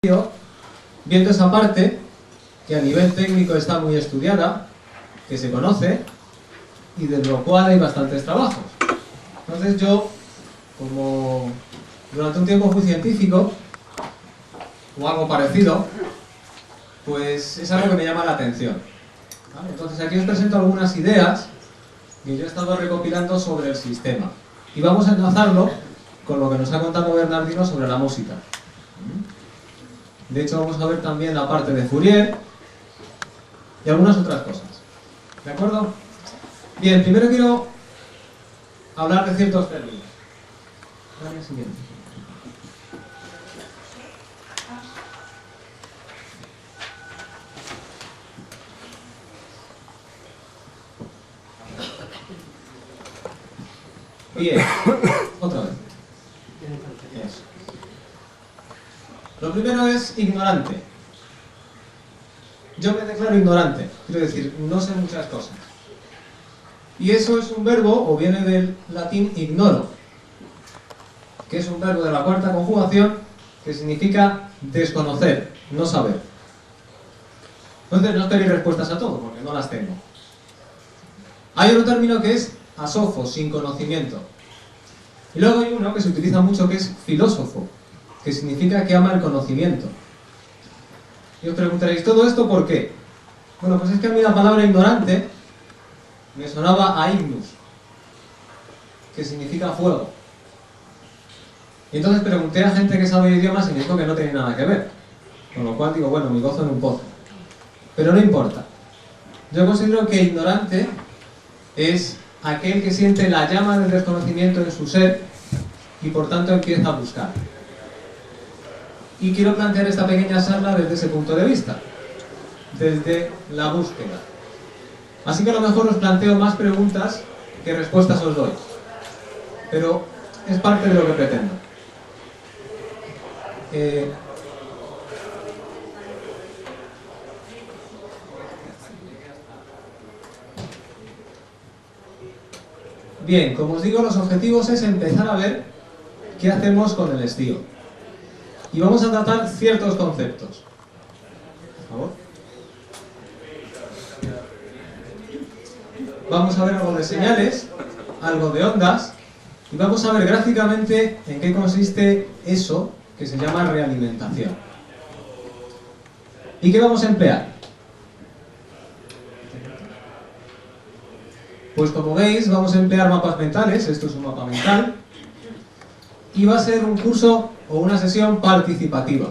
viendo esa parte que a nivel técnico está muy estudiada, que se conoce y de lo cual hay bastantes trabajos. Entonces yo, como durante un tiempo fui científico o algo parecido, pues es algo que me llama la atención, ¿vale? Entonces aquí os presento algunas ideas que yo he estado recopilando sobre el sistema y vamos a enlazarlo con lo que nos ha contado Bernardino sobre la música. De hecho vamos a ver también la parte de Fourier y algunas otras cosas. ¿De acuerdo? Bien, primero quiero hablar de ciertos términos. Dale, siguiente. Bien, otra vez. Eso. Lo primero es ignorante. Yo me declaro ignorante, quiero decir, no sé muchas cosas. Y eso es un verbo, o viene del latín ignoro, que es un verbo de la cuarta conjugación que significa desconocer, no saber. Entonces no esperéis respuestas a todo, porque no las tengo. Hay otro término que es asofo, sin conocimiento. Y luego hay uno que se utiliza mucho que es filósofo, que significa que ama el conocimiento. Y os preguntaréis, ¿todo esto por qué? Bueno, pues es que a mí la palabra ignorante me sonaba a ignus, que significa fuego. Y entonces pregunté a gente que sabe idiomas y me dijo que no tiene nada que ver. Con lo cual digo, bueno, mi gozo en un pozo. Pero no importa. Yo considero que ignorante es aquel que siente la llama del desconocimiento en su ser y por tanto empieza a buscar. Y quiero plantear esta pequeña charla desde ese punto de vista, desde la búsqueda. Así que a lo mejor os planteo más preguntas que respuestas os doy, pero es parte de lo que pretendo. Bien, como os digo, los objetivos es empezar a ver qué hacemos con el estío. Y vamos a tratar ciertos conceptos. Por favor. Vamos a ver algo de señales, algo de ondas, y vamos a ver gráficamente en qué consiste eso que se llama realimentación. ¿Y qué vamos a emplear? Pues como veis, vamos a emplear mapas mentales, esto es un mapa mental, y va a ser un curso o una sesión participativa.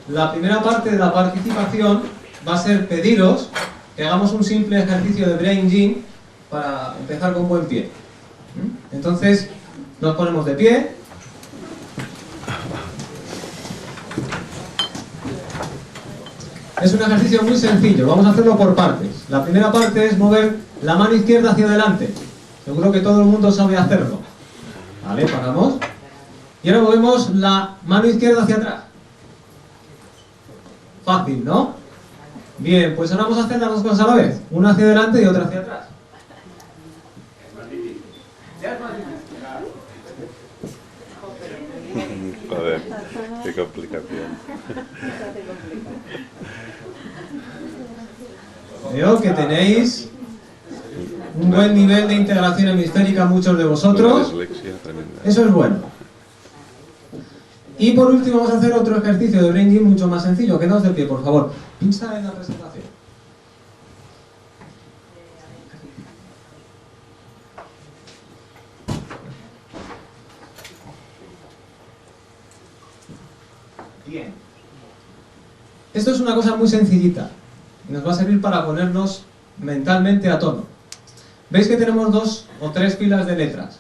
La primera parte de la participación va a ser pediros que hagamos un simple ejercicio de Brain Gym para empezar con buen pie. Entonces, nos ponemos de pie. Es un ejercicio muy sencillo, vamos a hacerlo por partes. La primera parte es mover la mano izquierda hacia adelante. Seguro que todo el mundo sabe hacerlo. Vale, paramos. Y ahora movemos la mano izquierda hacia atrás. Fácil, ¿no? Bien, pues ahora vamos a hacer las dos cosas a la vez. Una hacia adelante y otra hacia atrás. Joder, qué complicación. Veo que tenéis un buen nivel de integración hemisférica muchos de vosotros. Eso es bueno. Y por último vamos a hacer otro ejercicio de Brain Gym mucho más sencillo. Quedaos de pie, por favor. Pincha en la presentación. Bien. Esto es una cosa muy sencillita y nos va a servir para ponernos mentalmente a tono. ¿Veis que tenemos 2 o 3 filas de letras?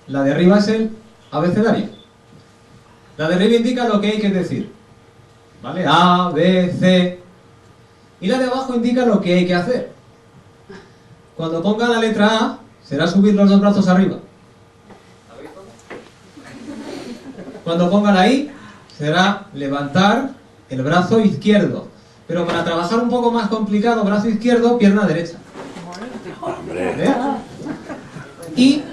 La de arriba es el abecedario. La de arriba indica lo que hay que decir. ¿Vale? A, B, C. Y la de abajo indica lo que hay que hacer. Cuando ponga la letra A, será subir los 2 brazos arriba. Cuando ponga la I, será levantar el brazo izquierdo. Pero para trabajar un poco más complicado, brazo izquierdo, pierna derecha. Hombre. ¿Vale? Y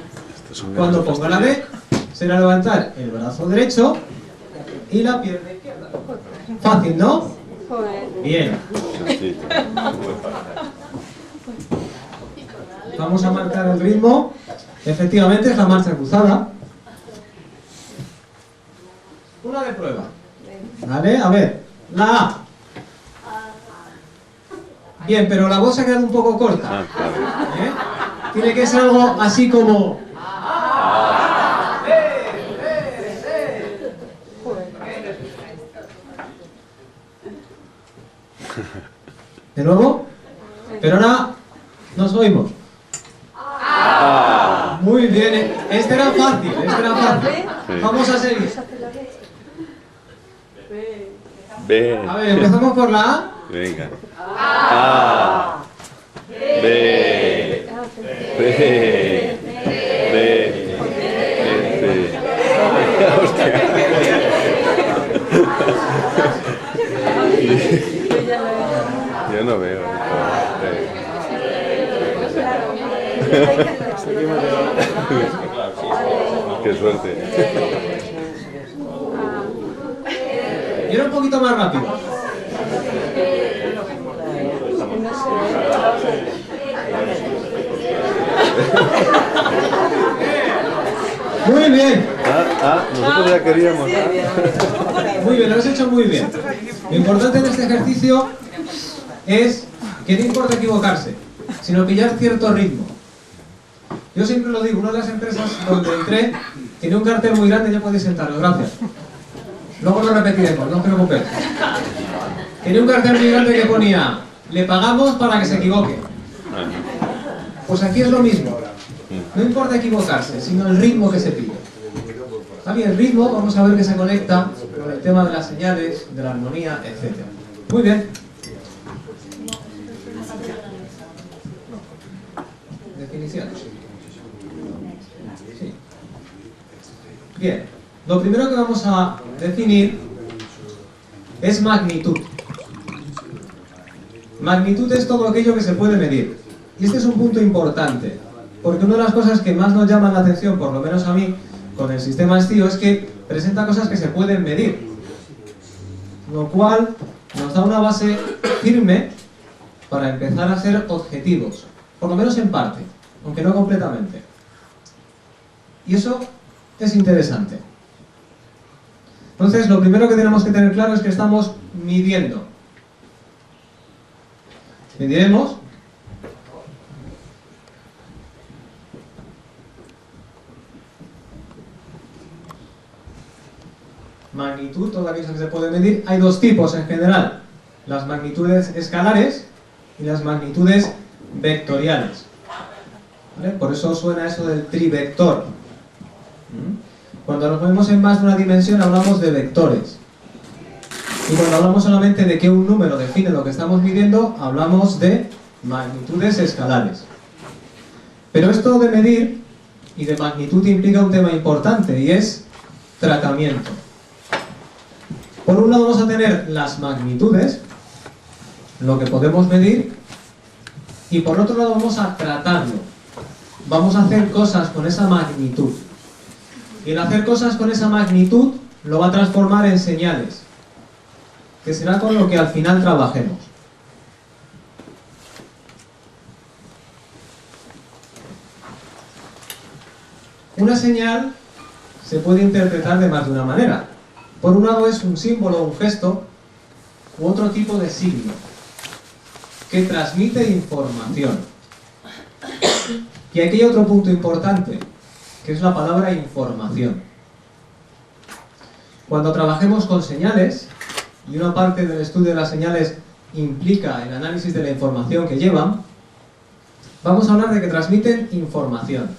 Cuando ponga la B, será levantar el brazo derecho y la pierna izquierda. Fácil, ¿no? Bien. Vamos a marcar el ritmo. Efectivamente es la marcha cruzada. Una de prueba. ¿Vale? A ver, la A. Bien, pero la voz se ha quedado un poco corta. ¿Eh? Tiene que ser algo así como... ¿De nuevo? Pero ahora nos oímos. Muy bien, este era fácil, Vamos a seguir. B. A ver, empezamos por la A. Venga. A. B. B. B. Hostia. Yo no veo. Qué suerte. Y era un poquito más rápido. Muy bien. Nosotros ya queríamos. Muy bien, lo has hecho muy bien. Lo importante en este ejercicio es que no importa equivocarse, sino pillar cierto ritmo. Yo siempre lo digo, una de las empresas donde entré tiene un cartel muy grande, ya podéis sentaros, gracias. Luego lo repetiremos, no os preocupéis. Tiene un cartel muy grande que ponía, le pagamos para que se equivoque. Pues aquí es lo mismo. No importa equivocarse, sino el ritmo que se pide. También el ritmo, vamos a ver que se conecta con el tema de las señales, de la armonía, etc. Muy bien. Definiciones. Sí. Bien. Lo primero que vamos a definir es magnitud. Magnitud es todo aquello que se puede medir. Y este es un punto importante, porque una de las cosas que más nos llaman la atención, por lo menos a mí, con el sistema STIO, es que presenta cosas que se pueden medir. Lo cual nos da una base firme para empezar a hacer objetivos, por lo menos en parte, aunque no completamente. Y eso es interesante. Entonces, lo primero que tenemos que tener claro es que estamos midiendo. Mediremos magnitud, todo aquello que se puede medir. Hay dos tipos en general, las magnitudes escalares y las magnitudes vectoriales. ¿Vale? Por eso suena eso del trivector. Cuando nos movemos en más de una dimensión hablamos de vectores. Y cuando hablamos solamente de que un número define lo que estamos midiendo, hablamos de magnitudes escalares. Pero esto de medir y de magnitud implica un tema importante, y es tratamiento. Por un lado vamos a tener las magnitudes, lo que podemos medir, y por otro lado vamos a tratarlo. Vamos a hacer cosas con esa magnitud. Y el hacer cosas con esa magnitud lo va a transformar en señales, que será con lo que al final trabajemos. Una señal se puede interpretar de más de una manera. Por un lado es un símbolo, un gesto, u otro tipo de signo, que transmite información. Y aquí hay otro punto importante, que es la palabra información. Cuando trabajemos con señales, y una parte del estudio de las señales implica el análisis de la información que llevan, vamos a hablar de que transmiten información.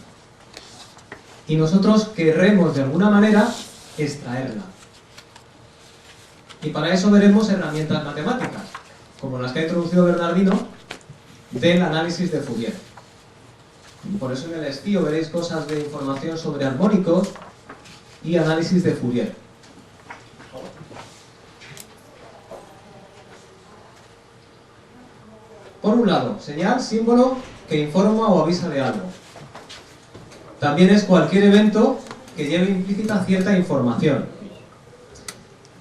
Y nosotros querremos de alguna manera extraerla. Y para eso veremos herramientas matemáticas, como las que ha introducido Bernardino, del análisis de Fourier. Por eso en el STIO veréis cosas de información sobre armónicos y análisis de Fourier. Por un lado, señal, símbolo que informa o avisa de algo. también es cualquier evento que lleve implícita cierta información.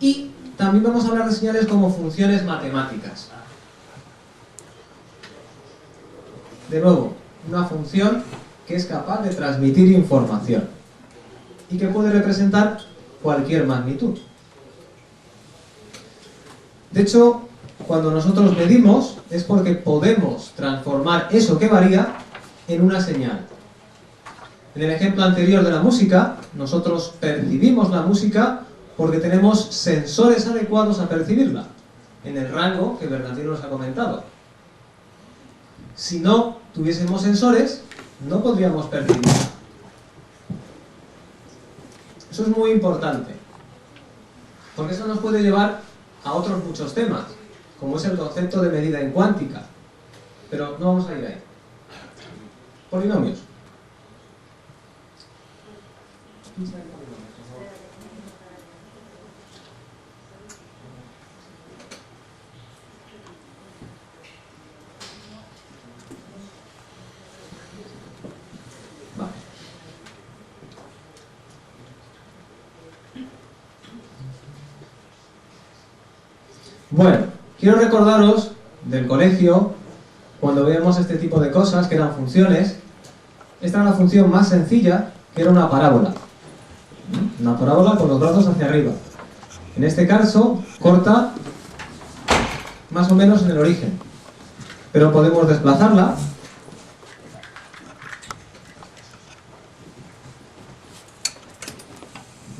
Y también vamos a hablar de señales como funciones matemáticas. De nuevo, una función que es capaz de transmitir información y que puede representar cualquier magnitud. De hecho, cuando nosotros medimos es porque podemos transformar eso que varía en una señal. En el ejemplo anterior de la música, nosotros percibimos la música porque tenemos sensores adecuados a percibirla, en el rango que Bernardino nos ha comentado. Si no tuviésemos sensores, no podríamos percibirla. Eso es muy importante, porque eso nos puede llevar a otros muchos temas, como es el concepto de medida en cuántica. Pero no vamos a ir ahí. Polinomios. Vale. Bueno, quiero recordaros del colegio, cuando veíamos este tipo de cosas, que eran funciones. Esta era la función más sencilla, que era una parábola. Una parábola con los brazos hacia arriba. En este caso, corta más o menos en el origen. Pero podemos desplazarla.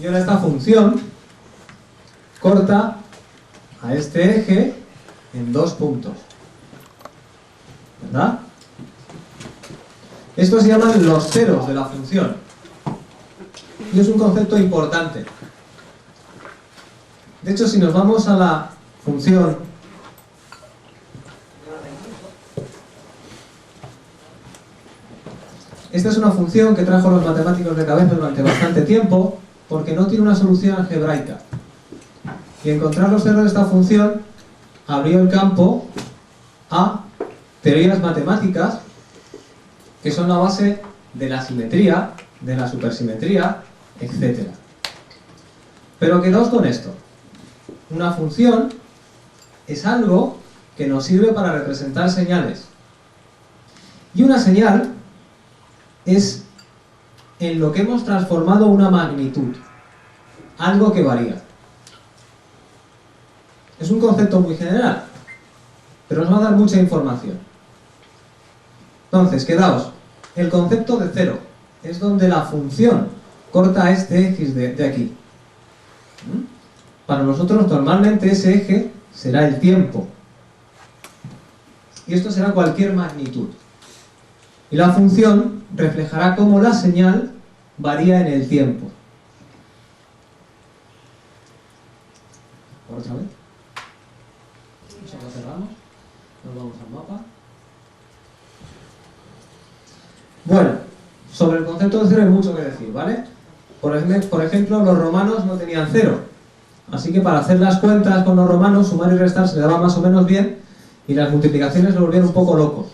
Y ahora esta función corta a este eje en 2 puntos. ¿Verdad? Estos se llaman los ceros de la función. Y es un concepto importante. De hecho, si nos vamos a la función esta es una función que trajo los matemáticos de cabeza durante bastante tiempo, porque no tiene una solución algebraica. Y encontrar los ceros de esta función abrió el campo a teorías matemáticas que son la base de la simetría, de la supersimetría, etc. Pero quedaos con esto. Una función es algo que nos sirve para representar señales. Y una señal es en lo que hemos transformado una magnitud, algo que varía. Es un concepto muy general, pero nos va a dar mucha información. Entonces, quedaos, el concepto de cero es donde la función corta este eje de aquí. Para nosotros normalmente ese eje será el tiempo. Y esto será cualquier magnitud. Y la función reflejará cómo la señal varía en el tiempo. ¿Por otra vez? Eso lo cerramos. Nos vamos al mapa. Bueno, sobre el concepto de cero hay mucho que decir, ¿vale? Por ejemplo, los romanos no tenían cero. Así que para hacer las cuentas con los romanos, sumar y restar se le daba más o menos bien, y las multiplicaciones se volvieron un poco locos.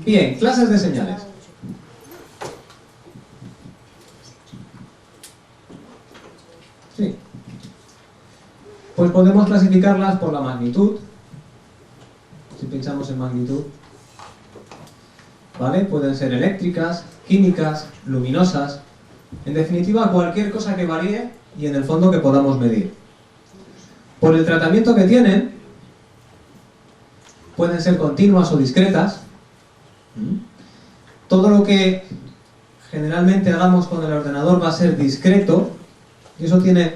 Bien, clases de señales. Sí. Pues podemos clasificarlas por la magnitud. Si pinchamos en magnitud, ¿vale? Pueden ser eléctricas, químicas, luminosas. En definitiva, cualquier cosa que varíe y en el fondo que podamos medir. Por el tratamiento que tienen, pueden ser continuas o discretas. Todo lo que generalmente hagamos con el ordenador va a ser discreto, y eso tiene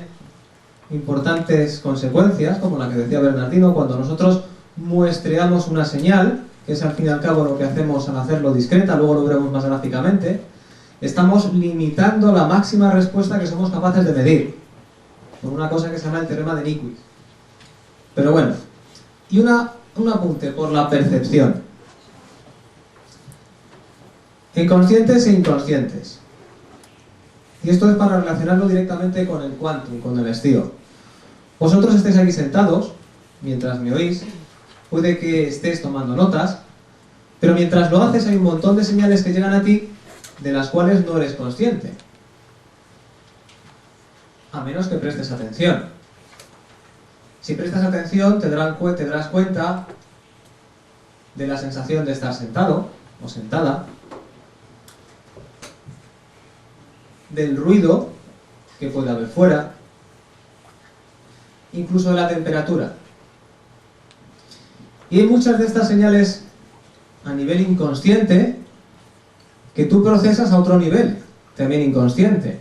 importantes consecuencias, como la que decía Bernardino, cuando nosotros muestreamos una señal, que es al fin y al cabo lo que hacemos al hacerlo discreta, luego lo veremos más gráficamente, estamos limitando la máxima respuesta que somos capaces de medir, por una cosa que se llama el teorema de Nyquist. Pero bueno, y un apunte por la percepción. En conscientes e inconscientes. Y esto es para relacionarlo directamente con el quantum, con el estío. Vosotros estéis aquí sentados, mientras me oís, puede que estés tomando notas, Pero mientras lo haces hay un montón de señales que llegan a ti de las cuales no eres consciente. A menos que prestes atención. Si prestas atención te darás cuenta de la sensación de estar sentado o sentada, del ruido que puede haber fuera, incluso de la temperatura. Y hay muchas de estas señales a nivel inconsciente que tú procesas a otro nivel, también inconsciente.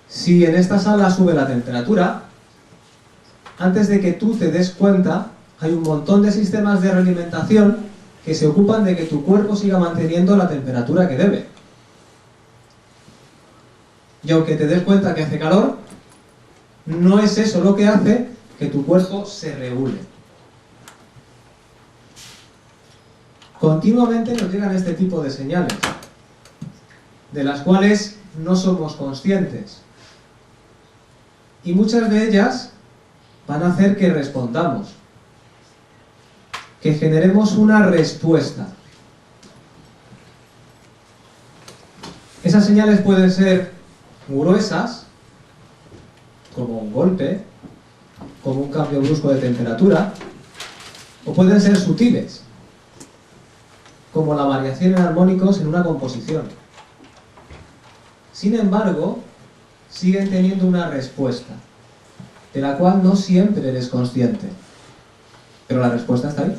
Si en esta sala sube la temperatura, antes de que tú te des cuenta, hay un montón de sistemas de realimentación que se ocupan de que tu cuerpo siga manteniendo la temperatura que debe. Y aunque te des cuenta que hace calor, no es eso lo que hace que tu cuerpo se regule. Continuamente nos llegan este tipo de señales, de las cuales no somos conscientes. Y muchas de ellas van a hacer que respondamos, que generemos una respuesta. Esas señales pueden ser gruesas, como un golpe, como un cambio brusco de temperatura, o pueden ser sutiles, como la variación en armónicos en una composición. Sin embargo, siguen teniendo una respuesta, de la cual no siempre eres consciente, pero la respuesta está ahí.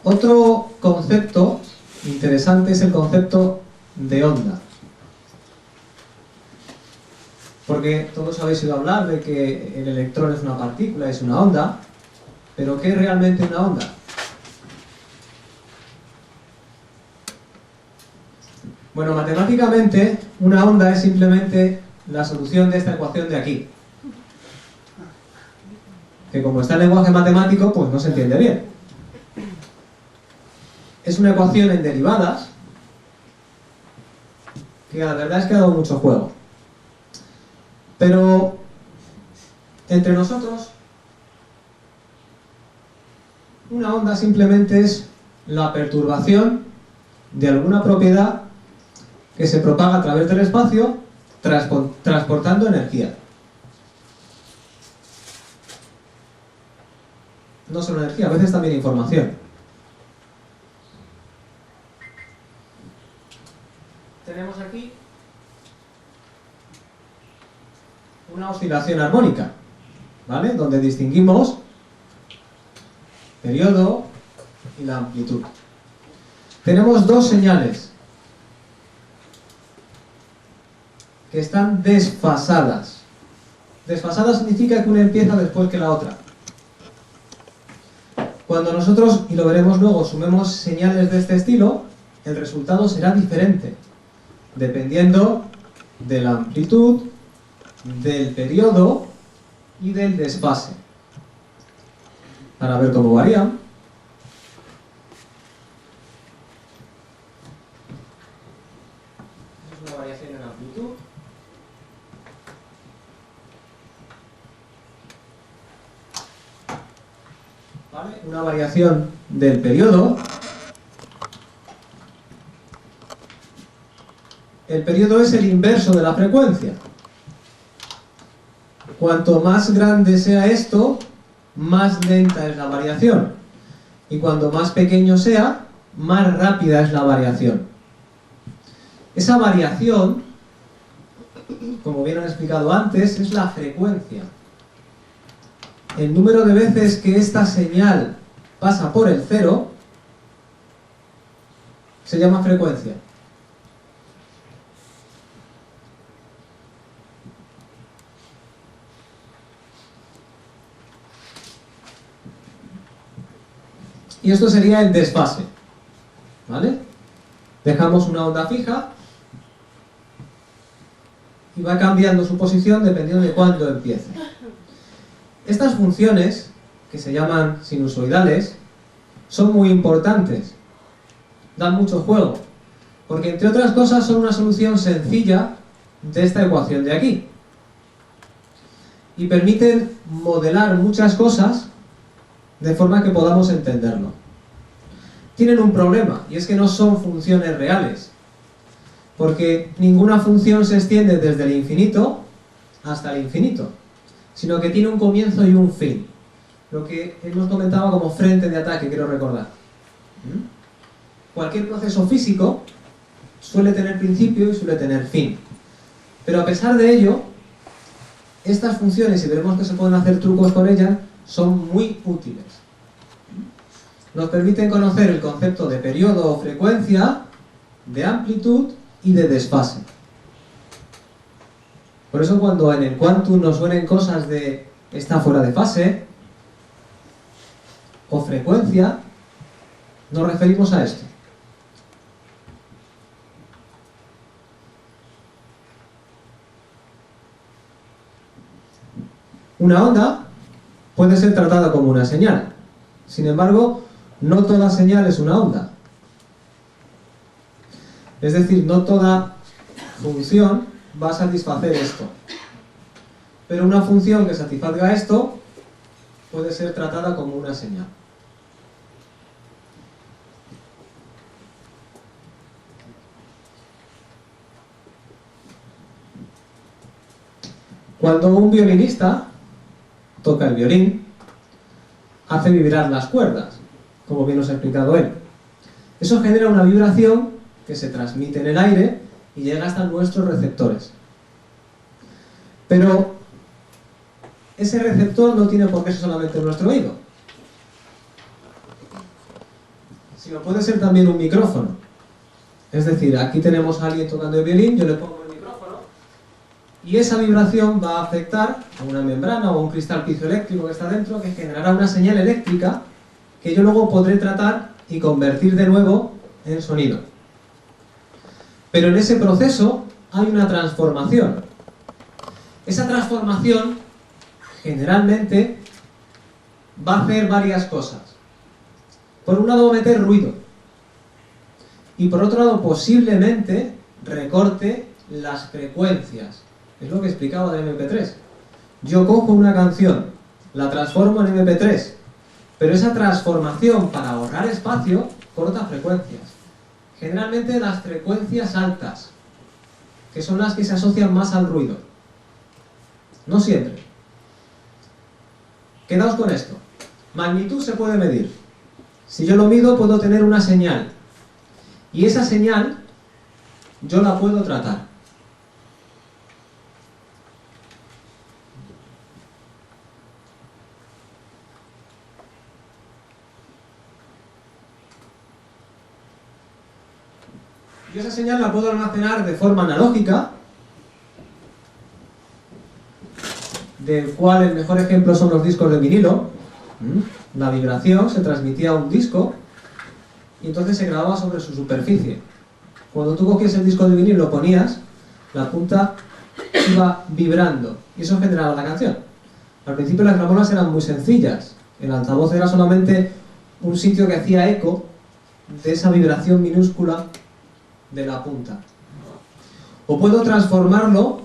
Otro concepto interesante es el concepto de onda. Porque todos habéis oído hablar de que el electrón es una partícula, es una onda, pero ¿qué es realmente una onda? Bueno, matemáticamente, una onda es simplemente la solución de esta ecuación de aquí. Que como está en lenguaje matemático, pues no se entiende bien. Es una ecuación en derivadas, que la verdad es que ha dado mucho juego. Pero, entre nosotros, una onda simplemente es la perturbación de alguna propiedad que se propaga a través del espacio transportando energía. No solo energía, a veces también información. Tenemos aquí una oscilación armónica, ¿vale? Donde distinguimos periodo y la amplitud. Tenemos dos señales que están desfasadas. Desfasada significa que una empieza después que la otra. Cuando nosotros, y lo veremos luego, sumemos señales de este estilo, el resultado será diferente, dependiendo de la amplitud, del periodo y del desfase. Para ver cómo varían. Es una variación en amplitud. ¿Vale? Una variación del periodo. El periodo es el inverso de la frecuencia. Cuanto más grande sea esto, más lenta es la variación. Y cuanto más pequeño sea, más rápida es la variación. Esa variación, como bien han explicado antes, es la frecuencia. El número de veces que esta señal pasa por el cero se llama frecuencia. Y esto sería el desfase, ¿vale? Dejamos una onda fija y va cambiando su posición dependiendo de cuándo empiece. Estas funciones, que se llaman sinusoidales, son muy importantes, dan mucho juego, porque entre otras cosas son una solución sencilla de esta ecuación de aquí. Y permiten modelar muchas cosas de forma que podamos entenderlo. Tienen un problema, y es que no son funciones reales, porque ninguna función se extiende desde el infinito hasta el infinito, sino que tiene un comienzo y un fin, lo que hemos comentado como frente de ataque, quiero recordar. Cualquier proceso físico suele tener principio y suele tener fin, pero a pesar de ello, estas funciones, y veremos que se pueden hacer trucos con ellas, son muy útiles. Nos permiten conocer el concepto de periodo o frecuencia, de amplitud y de desfase. Por eso cuando en el quantum nos suenen cosas de está fuera de fase o frecuencia, nos referimos a esto. Una onda puede ser tratada como una señal. Sin embargo, no toda señal es una onda. Es decir, no toda función va a satisfacer esto. Pero una función que satisfaga esto puede ser tratada como una señal. Cuando un violinista toca el violín, hace vibrar las cuerdas, como bien nos ha explicado él. Eso genera una vibración que se transmite en el aire y llega hasta nuestros receptores. Pero ese receptor no tiene por qué ser solamente nuestro oído, sino puede ser también un micrófono. Es decir, aquí tenemos a alguien tocando el violín, yo le pongo el micrófono y esa vibración va a afectar a una membrana o a un cristal piezoeléctrico que está dentro, que generará una señal eléctrica que yo luego podré tratar y convertir de nuevo en sonido. Pero en ese proceso hay una transformación. Esa transformación generalmente va a hacer varias cosas. Por un lado va a meter ruido y por otro lado posiblemente recorte las frecuencias. Es lo que explicaba del MP3. Yo cojo una canción, la transformo en MP3, pero esa transformación para ahorrar espacio corta frecuencias. Generalmente las frecuencias altas, que son las que se asocian más al ruido. No siempre. Quedaos con esto. Magnitud se puede medir. Si yo lo mido puedo tener una señal. Y esa señal yo la puedo tratar. Yo esa señal la puedo almacenar de forma analógica, del cual el mejor ejemplo son los discos de vinilo. La vibración se transmitía a un disco y entonces se grababa sobre su superficie. Cuando tú cogías el disco de vinilo y lo ponías, la punta iba vibrando y eso generaba la canción. Al principio las gramolas eran muy sencillas. El altavoz era solamente un sitio que hacía eco de esa vibración minúscula de la punta. O puedo transformarlo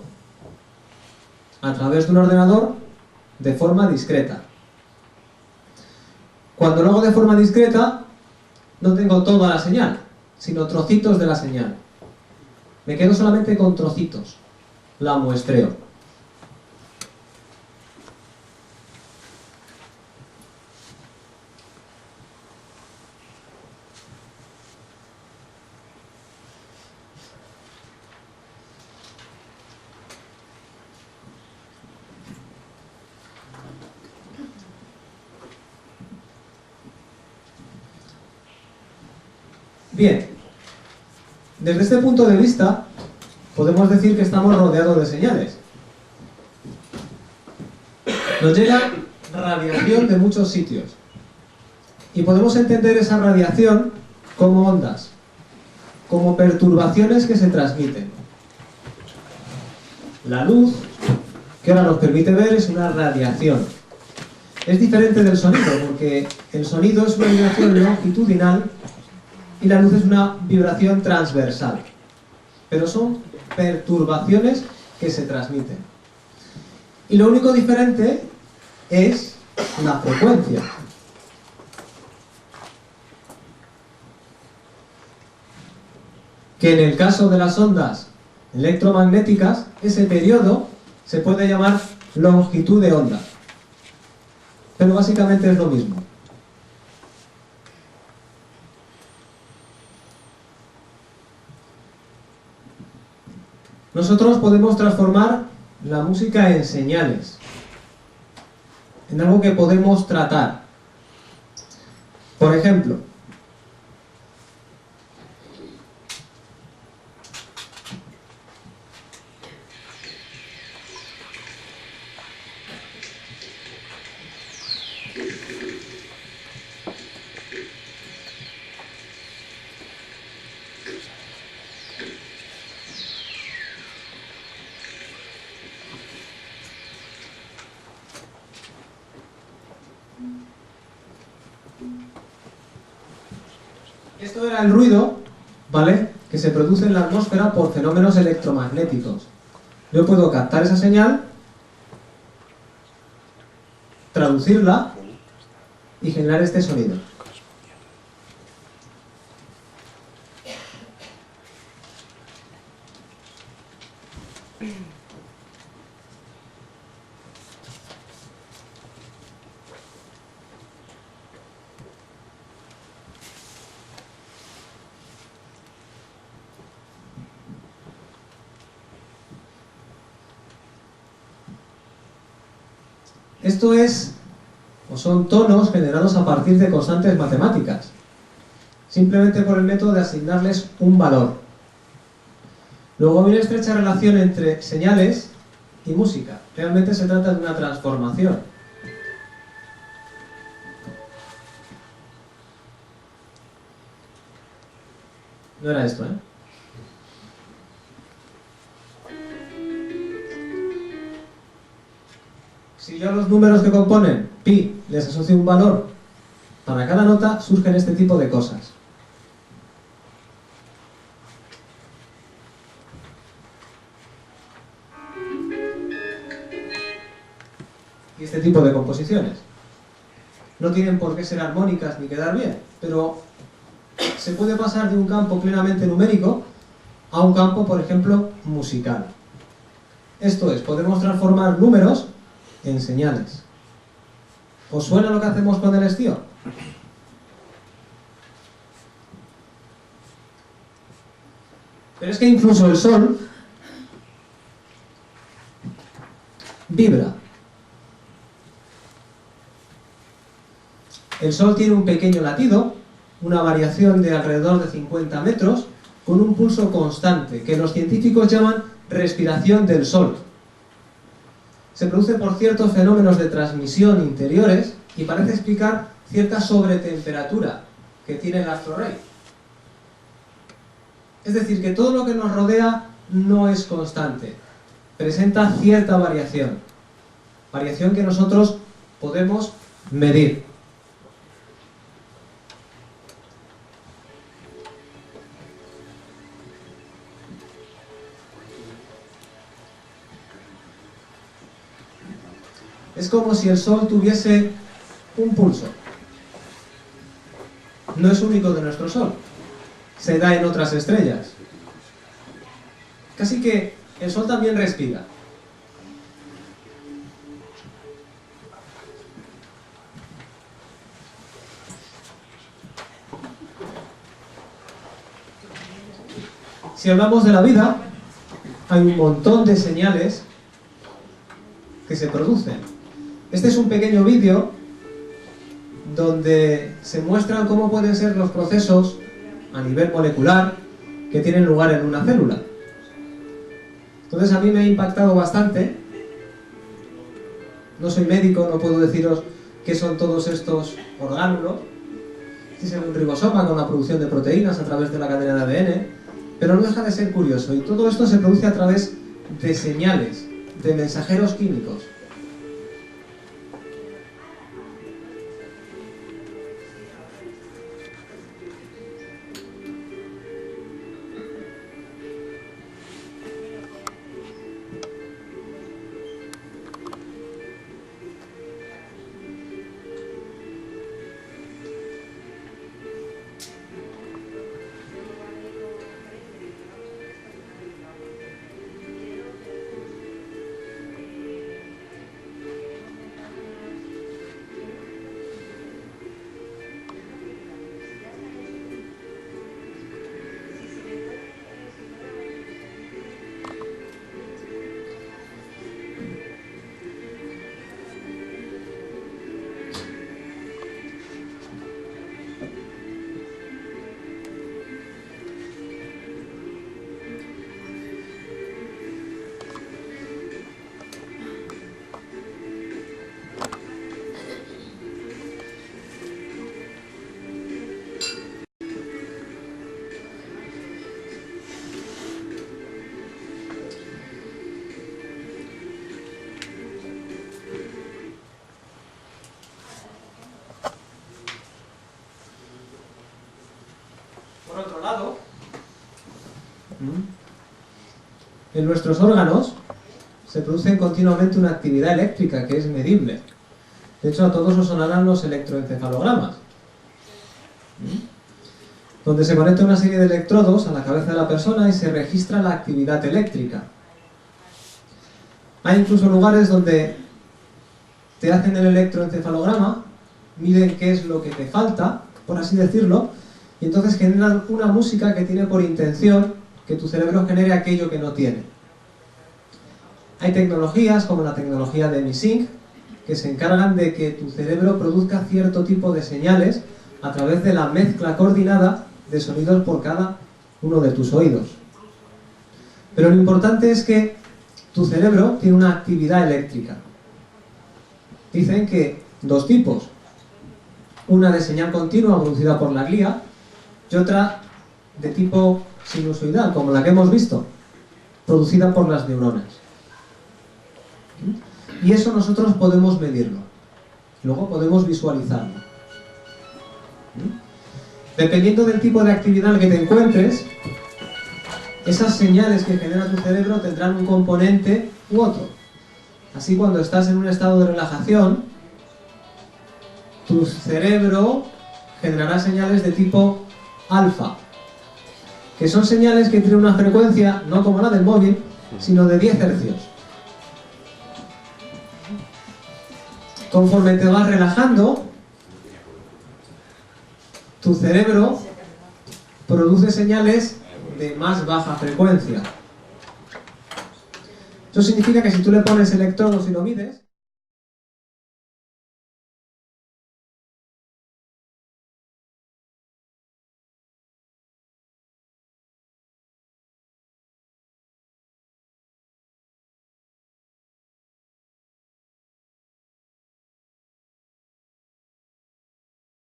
a través de un ordenador de forma discreta. Cuando lo hago de forma discreta, no tengo toda la señal, sino trocitos de la señal. Me quedo solamente con trocitos. La muestreo. Bien, desde este punto de vista, podemos decir que estamos rodeados de señales. Nos llega radiación de muchos sitios. Y podemos entender esa radiación como ondas, como perturbaciones que se transmiten. La luz, que ahora nos permite ver, es una radiación. Es diferente del sonido, porque el sonido es una vibración longitudinal y la luz es una vibración transversal. Pero son perturbaciones que se transmiten. Y lo único diferente es la frecuencia. que en el caso de las ondas electromagnéticas, ese periodo se puede llamar longitud de onda. Pero básicamente es lo mismo. Nosotros podemos transformar la música en señales, en algo que podemos tratar. Por ejemplo, esto era el ruido, ¿vale?, que se produce en la atmósfera por fenómenos electromagnéticos. Yo puedo captar esa señal, traducirla y generar este sonido. Esto es, o son tonos generados a partir de constantes matemáticas, simplemente por el método de asignarles un valor. Luego hay una estrecha relación entre señales y música. Realmente se trata de una transformación. No era esto, ¿eh? Si yo a los números que componen pi les asocio un valor, para cada nota surgen este tipo de cosas. Y este tipo de composiciones. No tienen por qué ser armónicas ni quedar bien, pero se puede pasar de un campo plenamente numérico a un campo, por ejemplo, musical. Esto es, podemos transformar números en señales. ¿Os suena lo que hacemos con el estío? Pero es que incluso el sol vibra. El sol tiene un pequeño latido, una variación de alrededor de 50 metros, con un pulso constante, que los científicos llaman respiración del sol. Se produce por ciertos fenómenos de transmisión interiores y parece explicar cierta sobretemperatura que tiene el astro rey. Es decir, que todo lo que nos rodea no es constante, presenta cierta variación que nosotros podemos medir. Es como si el Sol tuviese un pulso. No es único de nuestro Sol. Se da en otras estrellas. Casi que el Sol también respira. Si hablamos de la vida, hay un montón de señales que se producen. Este es un pequeño vídeo donde se muestran cómo pueden ser los procesos a nivel molecular que tienen lugar en una célula. Entonces a mí me ha impactado bastante. No soy médico, no puedo deciros qué son todos estos orgánulos. Este es un ribosoma con la producción de proteínas a través de la cadena de ADN, pero no deja de ser curioso. Y todo esto se produce a través de señales, de mensajeros químicos. Por otro lado, en nuestros órganos se produce continuamente una actividad eléctrica que es medible. De hecho, a todos os sonarán los electroencefalogramas, donde se conecta una serie de electrodos a la cabeza de la persona y se registra la actividad eléctrica. Hay incluso lugares donde te hacen el electroencefalograma, miden qué es lo que te falta, por así decirlo, y entonces generan una música que tiene por intención que tu cerebro genere aquello que no tiene. Hay tecnologías como la tecnología de MiSync que se encargan de que tu cerebro produzca cierto tipo de señales a través de la mezcla coordinada de sonidos por cada uno de tus oídos. Pero lo importante es que tu cerebro tiene una actividad eléctrica. Dicen que dos tipos. Una de señal continua producida por la glía y otra de tipo sinusoidal, como la que hemos visto, producida por las neuronas. Y eso nosotros podemos medirlo. Luego podemos visualizarlo. Dependiendo del tipo de actividad en el que te encuentres, esas señales que genera tu cerebro tendrán un componente u otro. Así, cuando estás en un estado de relajación, tu cerebro generará señales de tipo alfa, que son señales que tienen una frecuencia no como la del móvil, sino de 10 hercios. Conforme te vas relajando, tu cerebro produce señales de más baja frecuencia. Eso significa que si tú le pones electrodos y lo mides,